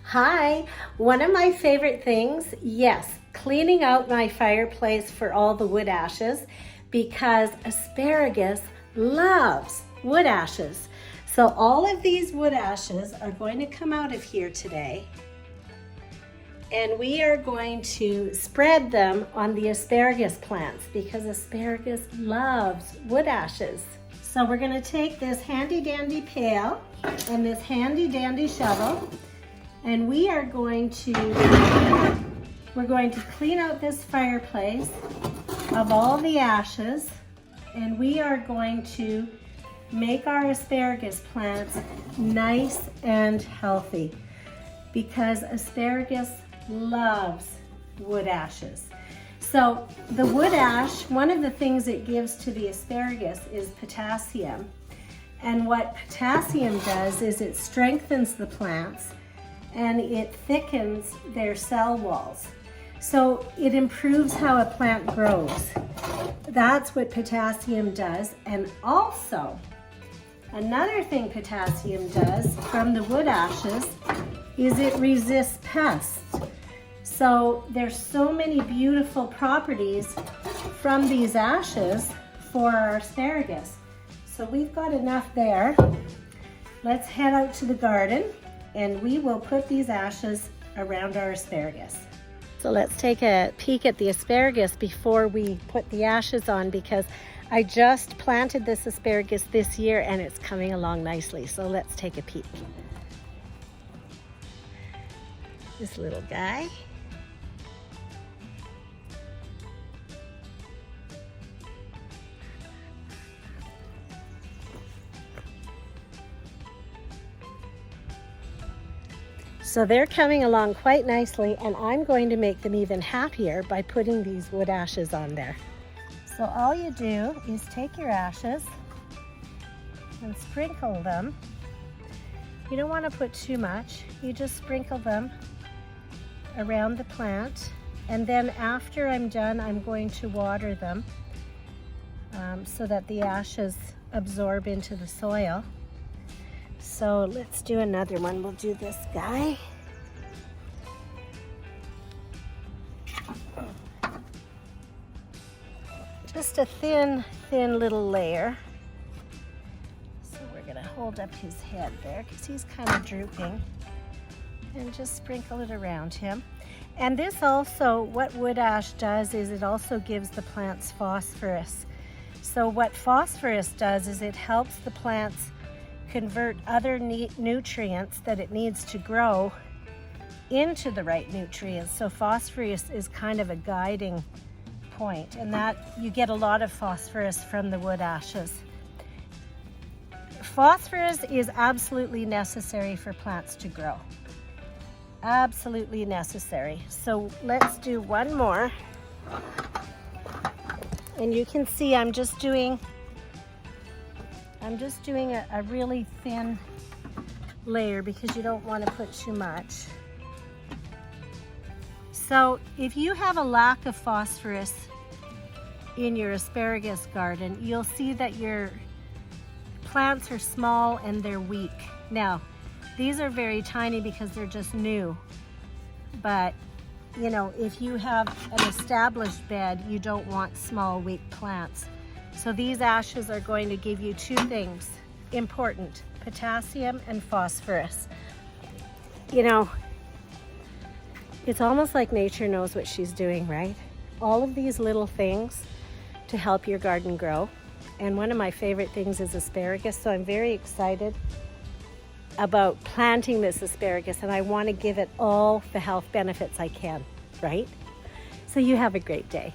Hi, one of my favorite things, yes, cleaning out my fireplace for all the wood ashes because asparagus loves wood ashes. So all of these wood ashes are going to come out of here today and we are going to spread them on the asparagus plants because asparagus loves wood ashes. So we're going to take this handy dandy pail and this handy dandy shovel, and we're going to clean out this fireplace of all the ashes, and we are going to make our asparagus plants nice and healthy because asparagus loves wood ashes. So the wood ash, one of the things it gives to the asparagus is potassium. And what potassium does is it strengthens the plants and it thickens their cell walls. So it improves how a plant grows. That's what potassium does. And also, another thing potassium does from the wood ashes is it resists pests. So there's so many beautiful properties from these ashes for our asparagus. So we've got enough there. Let's head out to the garden and we will put these ashes around our asparagus. So let's take a peek at the asparagus before we put the ashes on, because I just planted this asparagus this year and it's coming along nicely. So let's take a peek. This little guy. So they're coming along quite nicely, and I'm going to make them even happier by putting these wood ashes on there. So all you do is take your ashes and sprinkle them. You don't want to put too much. You just sprinkle them around the plant, and then after I'm done, I'm going to water them so that the ashes absorb into the soil. So let's do another one. We'll do this guy. Just a thin little layer. So we're gonna hold up his head there because he's kind of drooping, and just sprinkle it around him. And this also, what wood ash does is it also gives the plants phosphorus. So what phosphorus does is it helps the plants convert other nutrients that it needs to grow into the right nutrients. So phosphorus is kind of a guiding point, and that you get a lot of phosphorus from the wood ashes. Phosphorus is absolutely necessary for plants to grow. Absolutely necessary. So let's do one more. And you can see I'm just doing a really thin layer because you don't want to put too much. So if you have a lack of phosphorus in your asparagus garden, you'll see that your plants are small and they're weak. Now, these are very tiny because they're just new. But, you know, if you have an established bed, you don't want small, weak plants. So these ashes are going to give you two things important: potassium and phosphorus. You know, it's almost like nature knows what she's doing, right? All of these little things to help your garden grow. And one of my favorite things is asparagus. So I'm very excited about planting this asparagus, and I want to give it all the health benefits I can, right? So you have a great day.